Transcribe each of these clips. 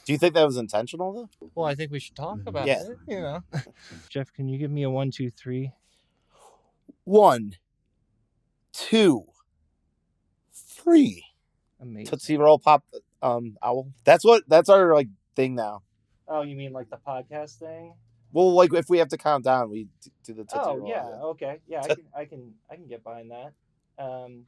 Do you think that was intentional, though? Well, I think we should talk about Yeah. it, you know. Jeff, can you give me a 1, 2, 3? 1, 2, 3. Amazing. Tootsie Roll Pop Owl. That's our like thing now. Oh, you mean like the podcast thing? Well, like if we have to count down, we do the Tootsie Roll. Yeah, okay. Yeah, I can get behind that. All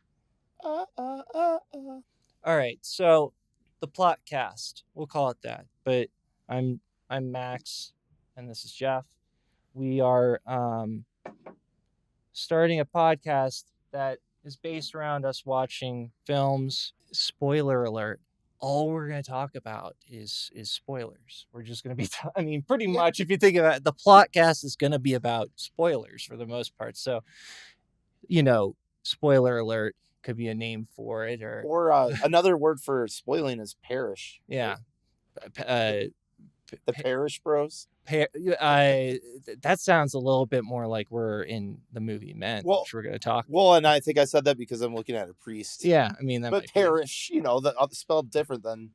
right. So, the plot cast, we'll call it that. But I'm Max and this is Jeff. We are starting a podcast that is based around us watching films. Spoiler alert. All we're going to talk about is spoilers. We're just going to be, I mean, pretty much, if you think about it, the plot cast is going to be about spoilers for the most part. So, you know, spoiler alert could be a name for it, or another word for spoiling is parish. Yeah. The Parish Bros. That sounds a little bit more like we're in the movie Men, which we're going to talk. Well, and I think I said that because I'm looking at a priest. Yeah, I mean that. But parish, you know, spelled different than.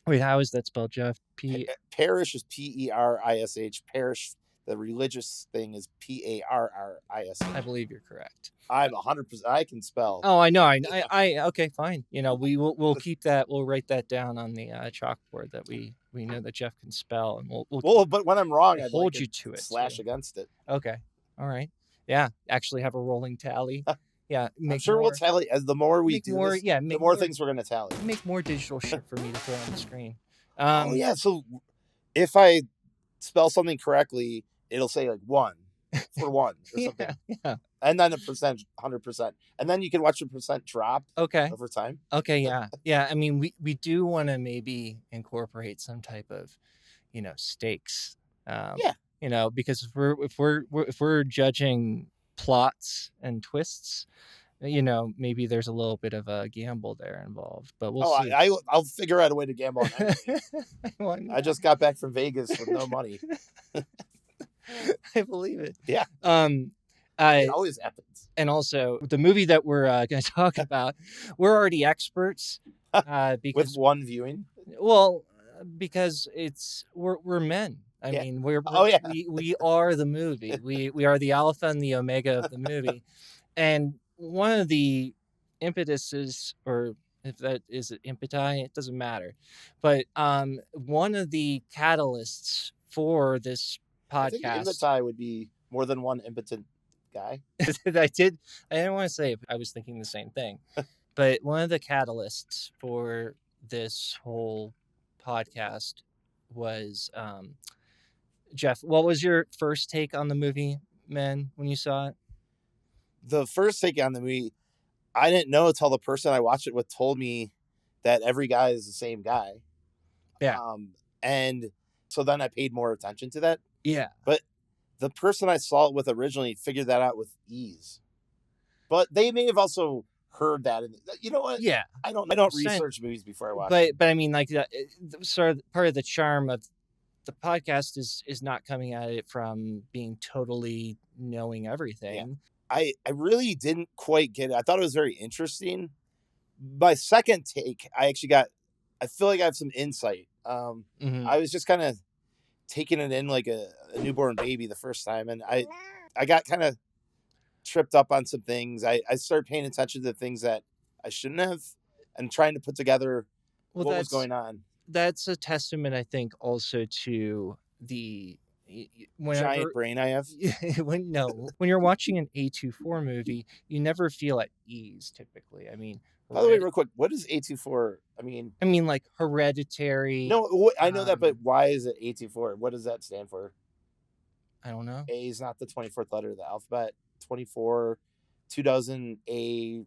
Wait, how is that spelled, Jeff? Parish is Perish. Parish, the religious thing, is Parris. I believe you're correct. I'm 100%. I can spell. Oh, I know. I okay, fine. You know, we'll keep that. We'll write that down on the chalkboard that we know that Jeff can spell, and we'll but when I'm wrong, I'd hold you to it. Slash against it. Okay. All right. Yeah. Actually, have a rolling tally. Yeah. I'm sure we'll tally as the more we do more. This, yeah. The more things we're gonna tally. Make more digital shit for me to throw on the screen. Yeah. So if I spell something correctly, it'll say like 1 for 1 or something. Yeah. And then 100%, and then you can watch the percent drop. Over time. Okay. Yeah. Yeah. I mean, we do want to maybe incorporate some type of, you know, stakes. Yeah. You know, because if we're judging plots and twists, you know, maybe there's a little bit of a gamble there involved, but we'll see. I'll figure out a way to gamble on anything. I just got back from Vegas with no money. I believe it. Yeah. It always happens. And also, the movie that we're going to talk about, we're already experts. Because, with one viewing? Well, because we're men. I mean, we are the movie. We are the alpha and the omega of the movie. And one of the impetuses, or if that is impeti, it doesn't matter. But one of the catalysts for this podcast. I think impeti would be more than one impotent guy. I didn't want to say it, I was thinking the same thing. But one of the catalysts for this whole podcast was Jeff, what was your first take on the movie Men when you saw it? The first take on the movie, I didn't know until the person I watched it with told me that every guy is the same guy. Yeah. And so then I paid more attention to that. Yeah. But the person I saw it with originally figured that out with ease. But they may have also heard that. You know what? Yeah. I don't research movies before I watch it. But I mean, like, sort of part of the charm of the podcast is not coming at it from being totally knowing everything. Yeah. I really didn't quite get it. I thought it was very interesting. My second take, I feel like I have some insight. I was just kind of taking it in like a newborn baby the first time, and I got kind of tripped up on some things. I started paying attention to things that I shouldn't have, and trying to put together what was going on. That's a testament, I think, also to the giant brain I have. When you're watching an A24 movie, you never feel at ease typically. I mean, by the way, real quick, what is A24? I mean, like Hereditary. No, I know that, but why is it A24? What does that stand for? I don't know. A is not the 24th letter of the alphabet. 24, 2000 A.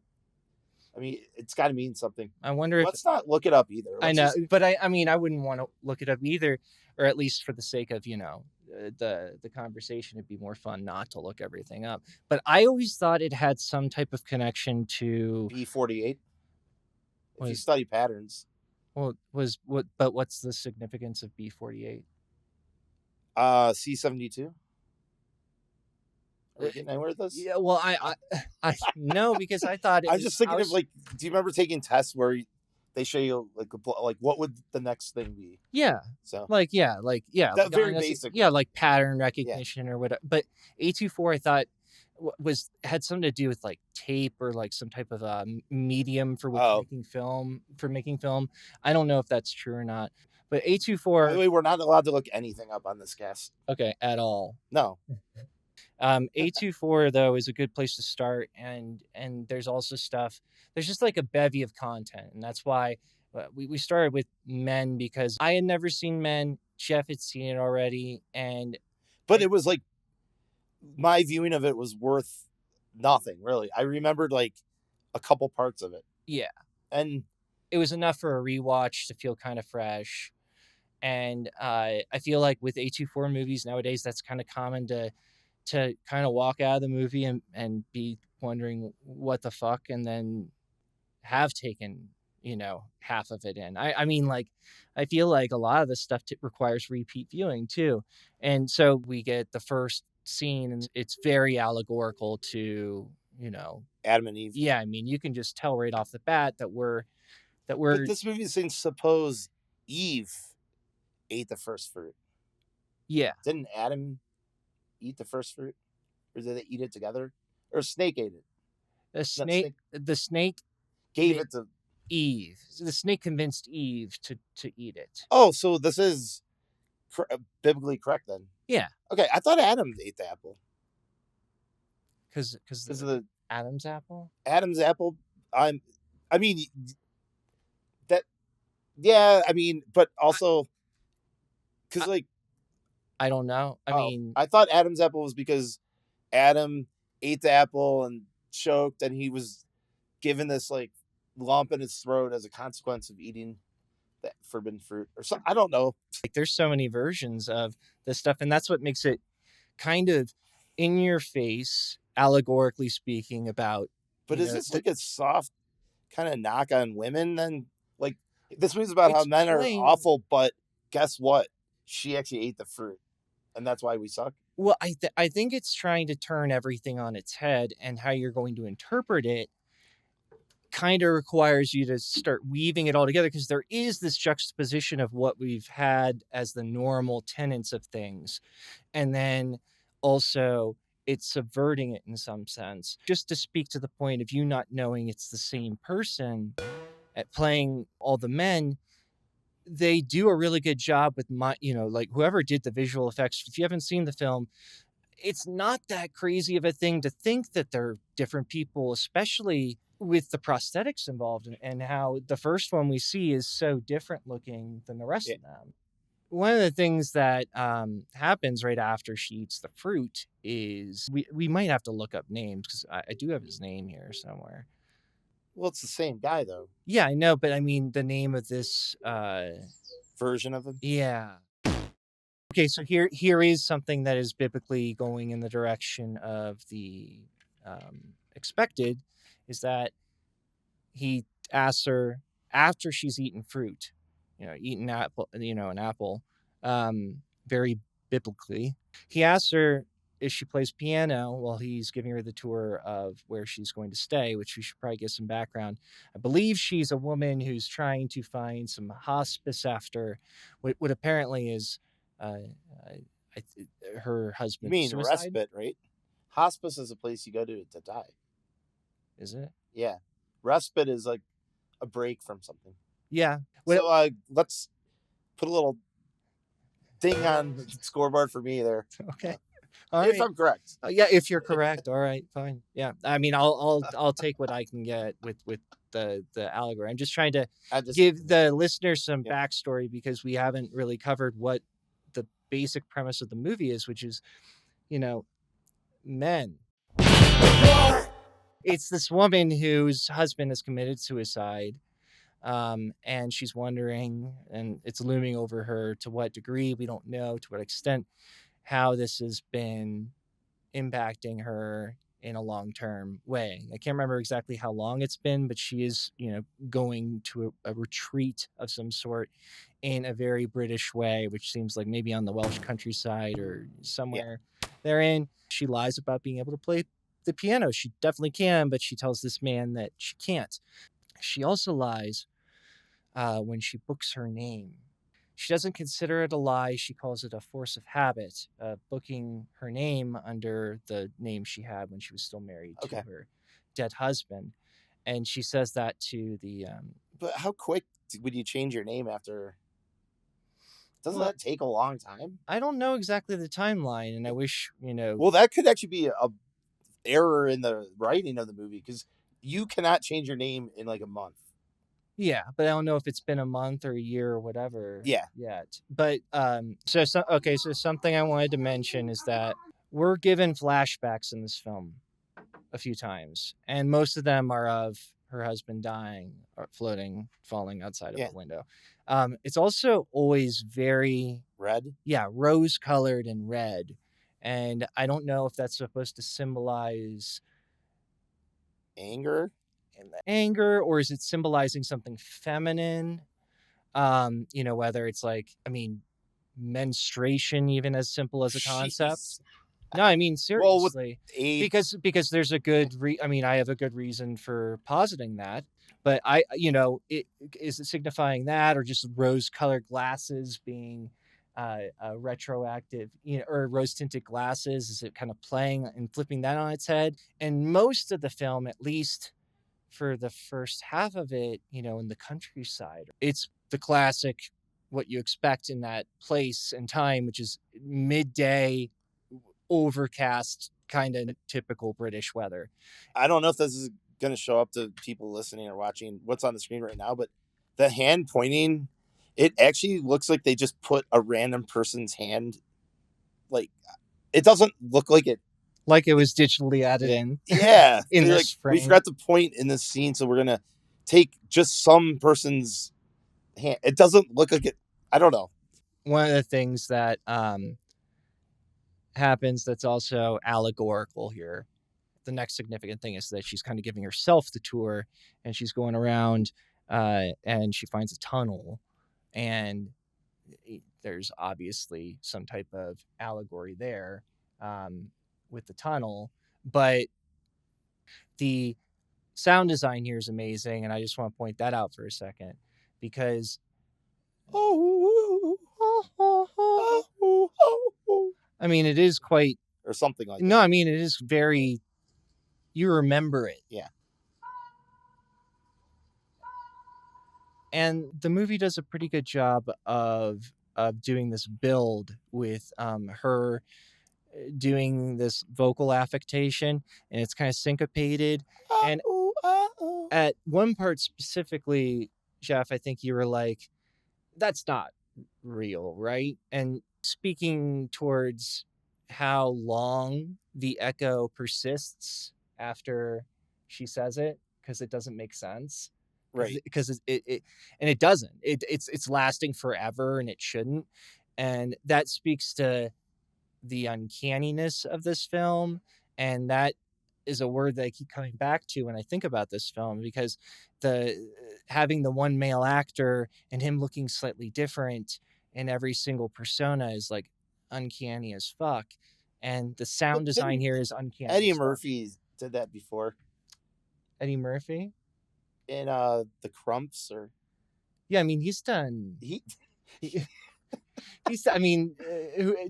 I mean, it's got to mean something. I wonder if... Let's not look it up either. I know, but I mean, I wouldn't want to look it up either, or at least for the sake of, you know, the conversation. It'd be more fun not to look everything up. But I always thought it had some type of connection to... B48? If you study patterns. Well, but what's the significance of B48? C72? Are we getting anywhere with this? Yeah, well, I know, because I thought I'm just thinking of, like, do you remember taking tests where they show you like what would the next thing be. Yeah. So that very basic. Yeah, like pattern recognition or whatever. But A24, I thought had something to do with like tape or like some type of medium for making film. I don't know if that's true or not. But A24. By the way, we're not allowed to look anything up on this cast. Okay, at all. No. A24 though is a good place to start, and there's also stuff. There's just like a bevy of content, and that's why we started with Men, because I had never seen Men. Jeff had seen it already, but it was like my viewing of it was worth nothing really. I remembered like a couple parts of it. Yeah, and it was enough for a rewatch to feel kind of fresh. And I feel like with A24 movies nowadays, that's kind of common to kind of walk out of the movie and be wondering what the fuck, and then have taken, half of it in. I mean, like, I feel like a lot of this stuff requires repeat viewing too. And so we get the first scene, and it's very allegorical to, Adam and Eve. Yeah, I mean, you can just tell right off the bat that we're. But this movie is saying, suppose Eve ate the first fruit. Yeah. Didn't Adam eat the first fruit, or did they eat it together, or a snake ate it? The snake gave it to Eve. So the snake convinced Eve to eat it. Oh, so this is biblically correct then? Yeah. Okay, I thought Adam ate the apple. Because of the Adam's apple. Adam's apple. I mean that. Yeah, I mean, but also because like. I don't know. I mean, I thought Adam's apple was because Adam ate the apple and choked, and he was given this like lump in his throat as a consequence of eating that forbidden fruit or something. I don't know. Like, there's so many versions of this stuff, and that's what makes it kind of in your face, allegorically speaking, about. But is this like a soft kind of knock on women then? Like, this movie's about how men are awful, but guess what? She actually ate the fruit, and that's why we suck. Well, I think it's trying to turn everything on its head, and how you're going to interpret it kind of requires you to start weaving it all together, because there is this juxtaposition of what we've had as the normal tenets of things, and then also it's subverting it in some sense. Just to speak to the point of you not knowing it's the same person at playing all the men, they do a really good job with like whoever did the visual effects. If you haven't seen the film, it's not that crazy of a thing to think that they're different people, especially with the prosthetics involved, and how the first one we see is so different looking than the rest of them. One of the things that happens right after she eats the fruit is we might have to look up names, because I do have his name here somewhere. Well, it's the same guy, though. Yeah, I know, but I mean the name of this version of him. Yeah. Okay, so here is something that is biblically going in the direction of the expected, is that he asks her after she's eaten fruit, eaten apple, an apple, very biblically. He asks her if she plays piano while he's giving her the tour of where she's going to stay, which we should probably get some background. I believe she's a woman who's trying to find some hospice after what apparently is her husband's You mean suicide? respite, right? Hospice is a place you go to die. Is it? Yeah. Respite is like a break from something. Yeah. So let's put a little thing on the scoreboard for me there. Okay. If I'm correct. Yeah, if you're correct. All right, fine. Yeah. I mean, I'll take what I can get with the allegory. I'm just trying to give the listeners some backstory, because we haven't really covered what the basic premise of the movie is, which is, men. It's this woman whose husband has committed suicide, and she's wondering, and it's looming over her, to what degree, we don't know, to what extent, how this has been impacting her in a long-term way. I can't remember exactly how long it's been, but she is, going to a retreat of some sort in a very British way, which seems like maybe on the Welsh countryside or somewhere therein. She lies about being able to play the piano. She definitely can, but she tells this man that she can't. She also lies when she books her name. She doesn't consider it a lie. She calls it a force of habit, booking her name under the name she had when she was still married to her dead husband. And she says that to the. But how quick would you change your name after? Doesn't that take a long time? I don't know exactly the timeline, and I wish, Well, that could actually be a error in the writing of the movie, because you cannot change your name in like a month. Yeah, but I don't know if it's been a month or a year or whatever. Yeah. Yet. But so something I wanted to mention is that we're given flashbacks in this film a few times, and most of them are of her husband dying or floating, falling outside of a window. It's also always very red. Yeah, rose colored and red. And I don't know if that's supposed to symbolize anger, or is it symbolizing something feminine? Whether it's like, menstruation, even as simple as a concept. No, I mean, seriously, because there's a good I have a good reason for positing that, but is it signifying that, or just rose colored glasses being retroactive, or rose tinted glasses? Is it kind of playing and flipping that on its head? And most of the film, at least for the first half of it, in the countryside, it's the classic, what you expect in that place and time, which is midday, overcast, kind of typical British weather. I don't know if this is going to show up to people listening or watching what's on the screen right now, but the hand pointing, it actually looks like they just put a random person's hand. Like, it doesn't look like it. Like it was digitally added in. Yeah. in this frame. We forgot to point in this scene, so we're going to take just some person's hand. It doesn't look like it. I don't know. One of the things that happens that's also allegorical here, the next significant thing, is that she's kind of giving herself the tour, and she's going around and she finds a tunnel, and there's obviously some type of allegory there with the tunnel, but the sound design here is amazing, and I just want to point that out for a second, because it is quite, or something like that. No, it is very, you remember it. Yeah. And the movie does a pretty good job of doing this build with her doing this vocal affectation, and it's kind of syncopated. And at one part specifically, Jeff, I think you were like, that's not real, right? And speaking towards how long the echo persists after she says it, because it doesn't make sense. Right. Because it doesn't. It's lasting forever, and it shouldn't. And that speaks to the uncanniness of this film, and that is a word that I keep coming back to when I think about this film, because having the one male actor and him looking slightly different in every single persona is like uncanny as fuck. And the sound design here is uncanny. Eddie Murphy did that before. Eddie Murphy? In The Crumps, or he's done.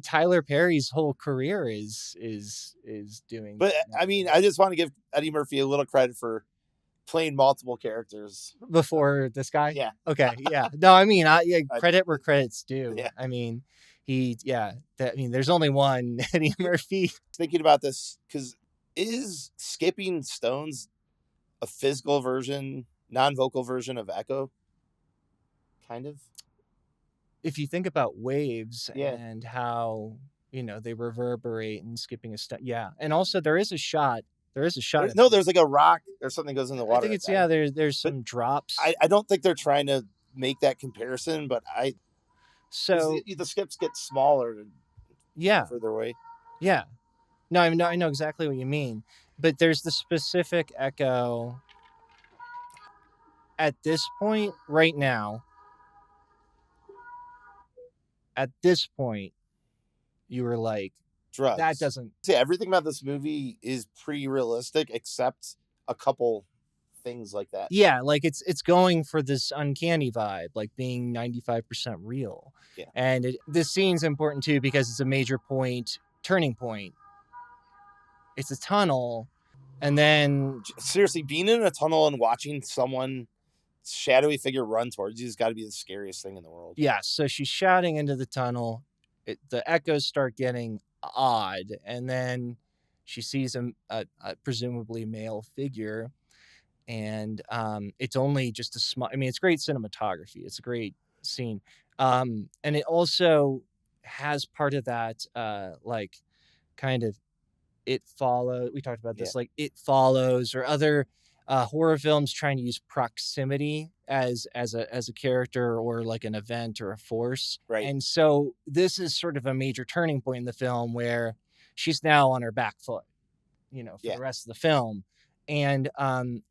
Tyler Perry's whole career is doing. But I just want to give Eddie Murphy a little credit for playing multiple characters before this guy. Yeah. Okay. Yeah. No. Credit where credit's due. Yeah. There's only one Eddie Murphy. Thinking about this, because is Skipping Stones a physical version, non-vocal version of Echo? Kind of. If you think about waves and how they reverberate and skipping a stone, and also there is a shot. There's like a rock or something goes in the water. I think it's there's some drops. I don't think they're trying to make that comparison, but the skips get smaller. Further away. Yeah. No, I know exactly what you mean, but there's the specific echo at this point right now. At this point, you were like, drugs. That doesn't. See, everything about this movie is pretty realistic, except a couple things like that. Yeah, like it's going for this uncanny vibe, like being 95% real. Yeah. And this scene's important too because it's a major turning point. It's a tunnel, and then seriously, being in a tunnel and watching someone shadowy figure run towards you has got to be the scariest thing in the world. Yeah, so she's shouting into the tunnel. The echoes start getting odd, and then she sees a presumably male figure, and it's only just a small. I mean, it's great cinematography. It's a great scene, and it also has part of that, like, kind of It Follows. We talked about this, like It Follows, or other horror films trying to use proximity as a character or like an event or a force. Right. And so this is sort of a major turning point in the film where she's now on her back foot, for the rest of the film. And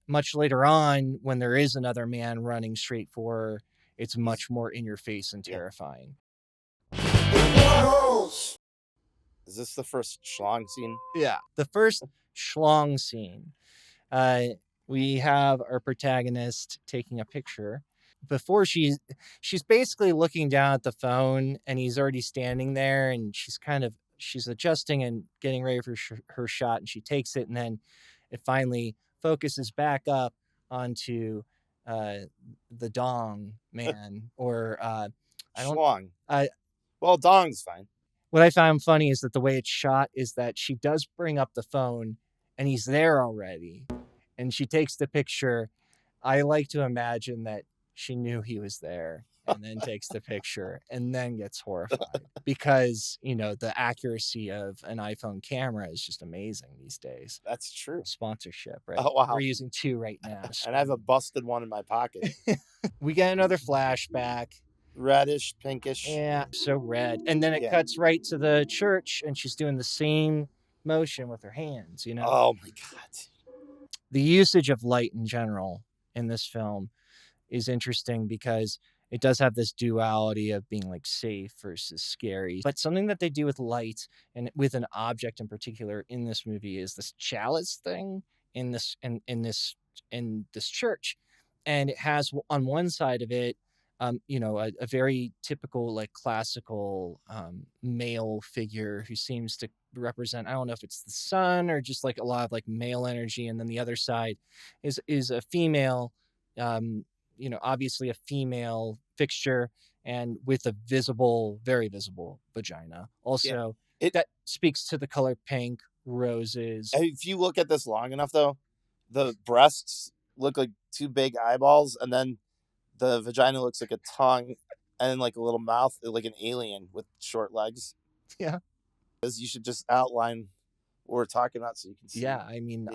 much later on, when there is another man running straight for her, it's much more in your face and terrifying. Is this the first schlong scene? Yeah. The first schlong scene. We have our protagonist taking a picture. Before she's basically looking down at the phone, and he's already standing there, and she's adjusting and getting ready for her shot, and she takes it, and then it finally focuses back up onto the dong man, or schlong. Well, dong's fine. What I found funny is that the way it's shot is that she does bring up the phone, and he's there already, and she takes the picture. I like to imagine that she knew he was there and then takes the picture and then gets horrified because, the accuracy of an iPhone camera is just amazing these days. That's true. Sponsorship, right? Oh, wow. We're using 2 right now. And I have a busted one in my pocket. We get another flashback. Reddish, pinkish. Yeah, so red. And then it cuts right to the church, and she's doing the same motion with her hands, Oh, my God. The usage of light in general in this film is interesting because it does have this duality of being like safe versus scary. But something that they do with light and with an object in particular in this movie is this chalice thing in this church. And it has on one side of it, a very typical, like, classical male figure who seems to represent, I don't know if it's the sun or just like a lot of like male energy. And then the other side is a female, obviously a female fixture, and with a very visible vagina. Also, that speaks to the color pink, roses. If you look at this long enough, though, the breasts look like 2 big eyeballs, and then the vagina looks like a tongue, and like a little mouth, like an alien with short legs. Yeah. You should just outline what we're talking about so you can see. Yeah, I mean,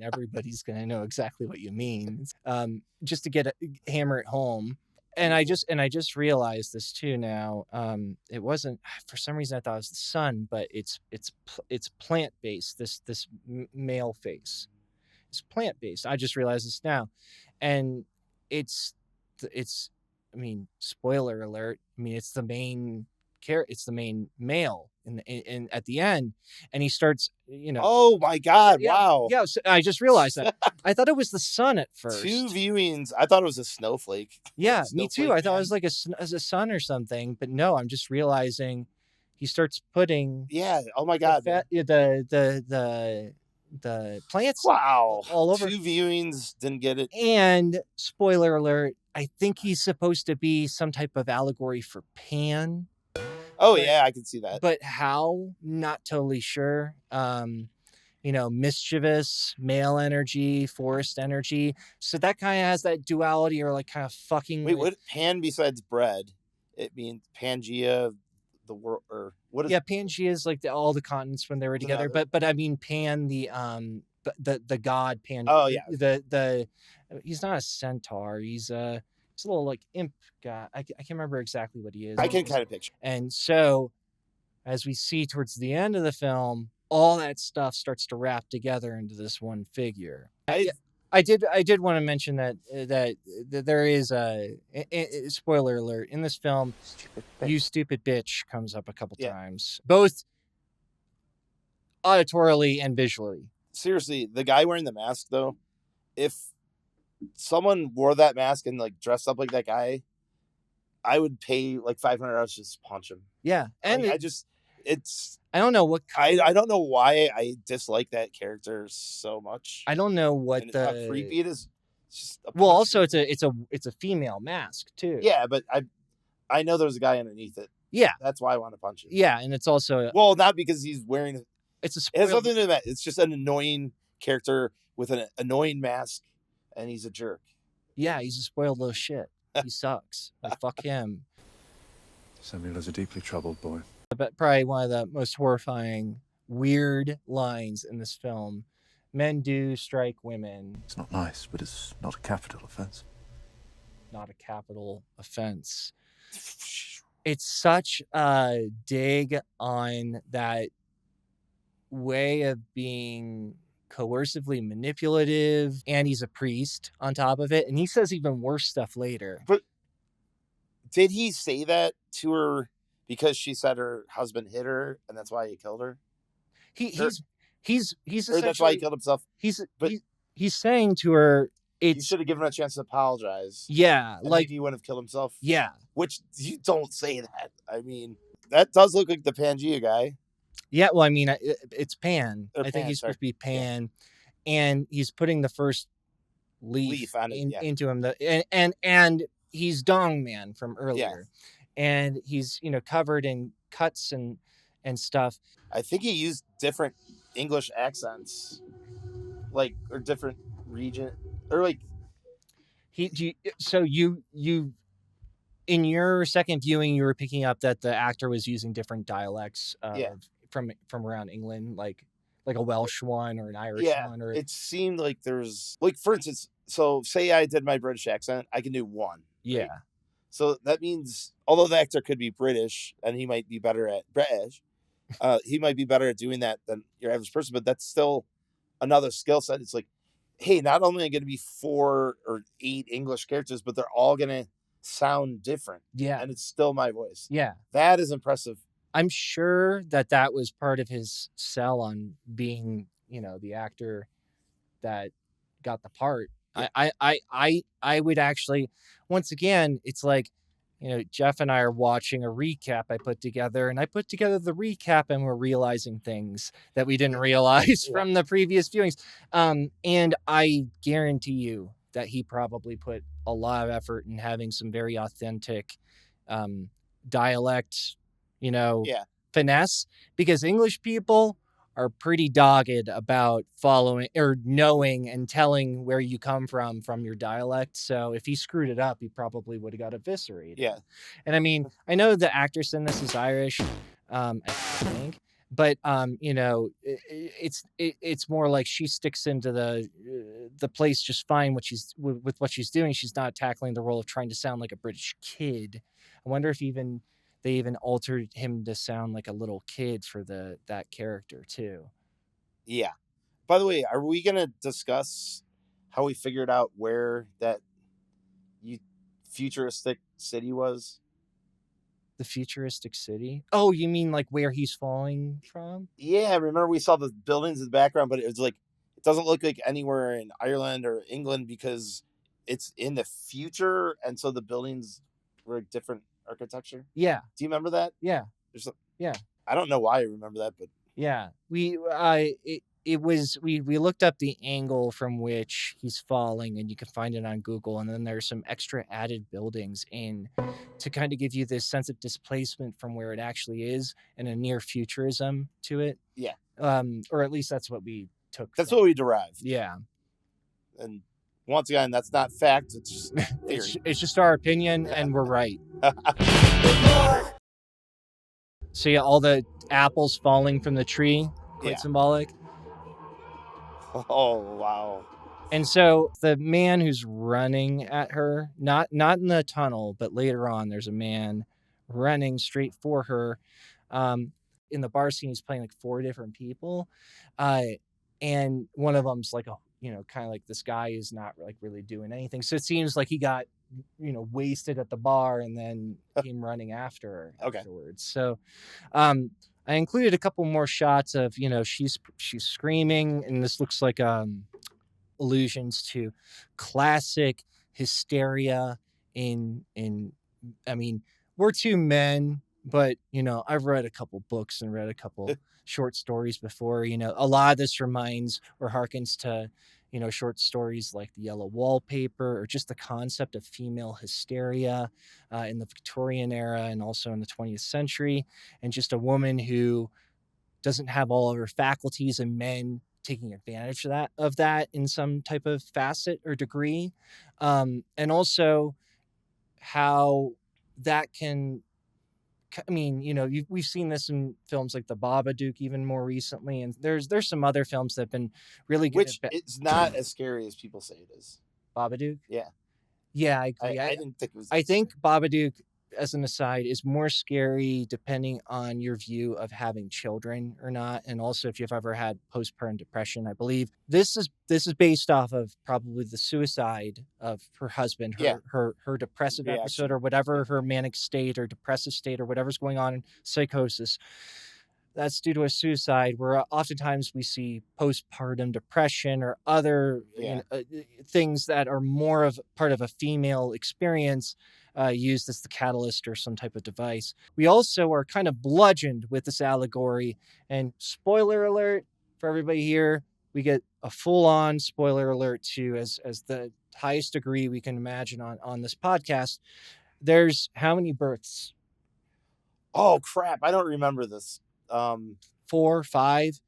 everybody's gonna know exactly what you mean. Just to hammer it home. And I just realized this too now. It wasn't, for some reason I thought it was the sun, but it's plant based. This male face is plant based. I just realized this now, and it's I mean, spoiler alert. I mean, it's the main male in at the end, and he starts, Oh my God! Wow. Yeah, so I just realized that. I thought it was the sun at first. 2 viewings. I thought it was a snowflake. Yeah, me too. I thought it was like a sun or something, but no. I'm just realizing he starts putting. Yeah. Oh my God. The plants. Wow. All over. 2 viewings, didn't get it. And spoiler alert, I think he's supposed to be some type of allegory for Pan. Oh, yeah, I can see that. But how? Not totally sure. Mischievous, male energy, forest energy. So that kind of has that duality, or like kind of fucking. Wait, what? Pan besides bread? It means Pangea, the world, or what is? Yeah, Pangea is like all the continents when they were together. But I mean Pan, the god Pan. Oh yeah. He's not a centaur. He's a little like imp guy. I can't remember exactly what he is. I can kind of picture. And so, as we see towards the end of the film, all that stuff starts to wrap together into this one figure. I did want to mention that there is a spoiler alert in this film. You stupid bitch comes up a couple times, both auditorily and visually. Seriously, the guy wearing the mask, though, if someone wore that mask and like dressed up like that guy, I would pay like $500 to just punch him. Yeah, and like, I don't know what I don't know why I dislike that character so much. I don't know what and how creepy it is. It's just well, also it's a female mask too. Yeah, but I know there's a guy underneath it. Yeah, that's why I want to punch him. Yeah, and it's also well, not because he's wearing. It's a spoiled... It has nothing to do with that. It's just an annoying character with an annoying mask, and he's a jerk. Yeah, he's a spoiled little shit. He sucks. Like, fuck him. Samuel is a deeply troubled boy. But probably one of the most horrifying, weird lines in this film. Men do strike women. It's not nice, but it's not a capital offense. Not a capital offense. It's such a dig on that way of being coercively manipulative, and he's a priest on top of it, and he says even worse stuff later. But did he say that to her because she said her husband hit her and that's why he killed her? He's or that's why he killed himself. He's saying to her, you should have given him a chance to apologize. Yeah, like maybe he wouldn't have killed himself. Yeah, which you don't say that. I mean, that does look like the Pangea guy. Yeah, well, I mean, it's Pan. I think he's supposed to be Pan, and he's putting the first leaf on it, into him. And he's Dong Man from earlier, and he's covered in cuts and stuff. I think he used different English accents, or different region, or like so you in your second viewing, you were picking up that the actor was using different dialects from around England, like a Welsh one or an Irish one. Or it seemed like there's for instance, so say I did my British accent, I can do one. Yeah. Right? So that means although the actor could be British and he might be better at British, he might be better at doing that than your average person, but that's still another skill set. It's like, hey, not only are going to be 4 or 8 English characters, but they're all going to sound different. Yeah. And it's still my voice. Yeah. That is impressive. I'm sure that was part of his sell on being, the actor that got the part. Yeah. I would actually, once again, it's like, Jeff and I are watching a recap I put together, and I put together the recap and we're realizing things that we didn't realize from the previous viewings. And I guarantee you that he probably put a lot of effort in having some very authentic dialect, finesse, because English people are pretty dogged about following or knowing and telling where you come from your dialect. So if he screwed it up, he probably would have got eviscerated. Yeah. And I mean, I know the actress in this is Irish, I think, but it's more like she sticks into the place just fine with what she's doing. She's not tackling the role of trying to sound like a British kid. I wonder if they even altered him to sound like a little kid for that character too. Yeah. By the way, are we going to discuss how we figured out where that futuristic city was? The futuristic city? Oh, you mean like where he's falling from? Yeah, remember we saw the buildings in the background, but it was like, it doesn't look like anywhere in Ireland or England because it's in the future, and so the buildings were different architecture. Yeah. Do you remember that? Yeah. Yeah. I don't know why I remember that, but yeah, we looked up the angle from which he's falling, and you can find it on Google. And then there's some extra added buildings in to kind of give you this sense of displacement from where it actually is and a near futurism to it. Yeah. Or at least that's what we took. That's what we derived. Yeah. And once again, that's not fact. It's just theory. It's just our opinion, and we're right. So yeah, all the apples falling from the tree, quite symbolic. Oh, wow. And so the man who's running at her, not in the tunnel, but later on, there's a man running straight for her. In the bar scene, he's playing like 4 different people. And one of them's like kind of like this guy is not like really doing anything. So it seems like he got, wasted at the bar and then came running after her afterwards. So, I included a couple more shots of, she's screaming, and this looks like allusions to classic hysteria I mean, we're two men, but, I've read a couple books and read a couple short stories before. A lot of this reminds or harkens to, short stories like The Yellow Wallpaper, or just the concept of female hysteria in the Victorian era and also in the 20th century. And just a woman who doesn't have all of her faculties, and men taking advantage of that in some type of facet or degree. And also how that can, we've seen this in films like The Babadook even more recently, and there's some other films that have been really good. Which it's not as scary as people say it is. Babadook? Yeah. Yeah, I agree. I didn't think it was. I think Babadook, as an aside, is more scary depending on your view of having children or not, and also if you've ever had postpartum depression. I believe this is based off of probably the suicide of her husband, her depressive episode, or whatever, her manic state or depressive state or whatever's going on in psychosis. That's due to a suicide, where oftentimes we see postpartum depression or other things that are more of part of a female experience used as the catalyst or some type of device. We also are kind of bludgeoned with this allegory, and spoiler alert for everybody here, we get a full-on spoiler alert to as the highest degree we can imagine on this podcast. There's how many births? Oh crap, I don't remember this. 4, 5,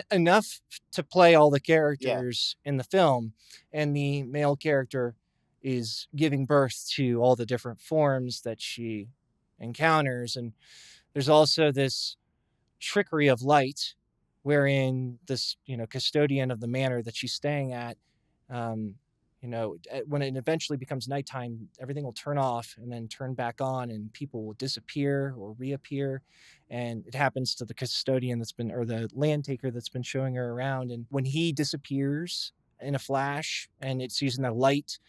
enough to play all the characters in the film, and the male character is giving birth to all the different forms that she encounters. And there's also this trickery of light, wherein this custodian of the manor that she's staying at, when it eventually becomes nighttime, everything will turn off and then turn back on, and people will disappear or reappear. And it happens to the custodian or the land taker that's been showing her around. And when he disappears in a flash, and it's using the light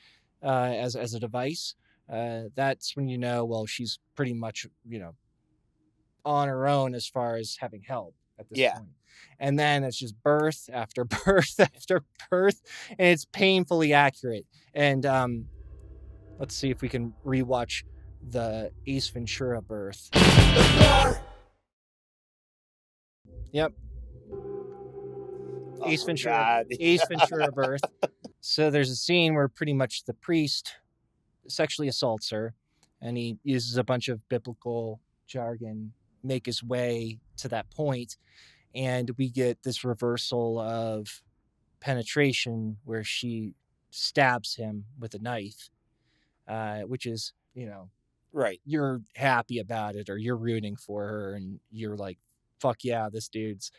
as a device, that's when she's pretty much on her own as far as having help at this point. And then it's just birth after birth after birth, and it's painfully accurate. And let's see if we can rewatch the Ace Ventura birth. Yep. Ace Ventura birth. So there's a scene where pretty much the priest sexually assaults her, and he uses a bunch of biblical jargon make his way to that point. And we get this reversal of penetration where she stabs him with a knife, which is, right. You're happy about it, or you're rooting for her, and you're like, fuck yeah, this dude's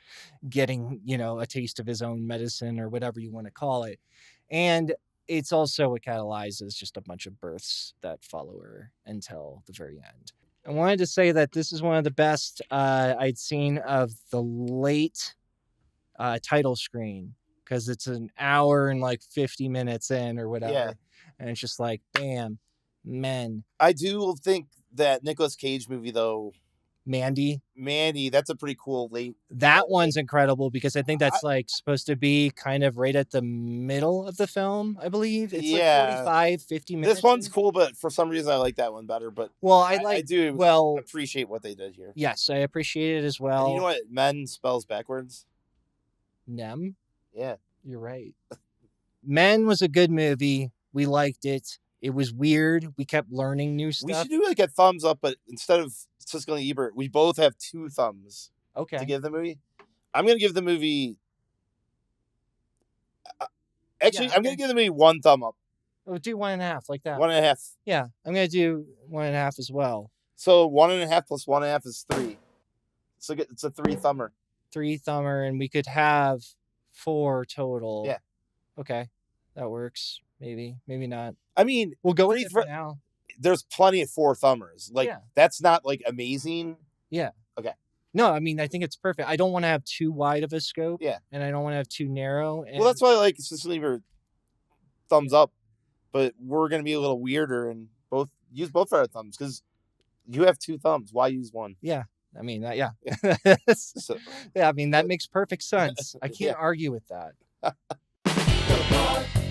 getting, a taste of his own medicine, or whatever you want to call it. And it's also what catalyzes just a bunch of births that follow her until the very end. I wanted to say that this is one of the best I'd seen of the late title screen, because it's an hour and like 50 minutes in or whatever. Yeah. And it's just like, bam, men. I do think that Nicolas Cage movie, though, Mandy, that's a pretty cool late. That one's incredible, because I think that's supposed to be kind of right at the middle of the film, I believe. It's like 45, 50 minutes. This one's cool, but for some reason I like that one better. But I do appreciate what they did here. Yes, I appreciate it as well. And you know what men spells backwards? Nem? Yeah. You're right. Men was a good movie. We liked it. It was weird. We kept learning new stuff. We should do like a thumbs up, but instead of Siskel and Ebert, we both have 2 thumbs. Okay. To give the movie. I'm going to give the movie. I'm going to give the movie 1 thumb up. We'll do 1.5, like that. 1.5. Yeah, I'm going to do 1.5 as well. So 1.5 plus 1.5 is 3. So it's a 3 thumber. 3 thumber, and we could have 4 total. Yeah. Okay, that works. Maybe not. I mean, we'll go with it for now. There's plenty of 4 thumbers. Like, that's not like amazing. Yeah. Okay. No, I mean, I think it's perfect. I don't want to have too wide of a scope. Yeah. And I don't want to have too narrow. And... Well, that's why I like Siskel and Ebert thumbs up. But we're going to be a little weirder and use both our thumbs, because you have 2 thumbs. Why use 1? Yeah. I mean, yeah. I mean, that makes perfect sense. I can't argue with that. apart.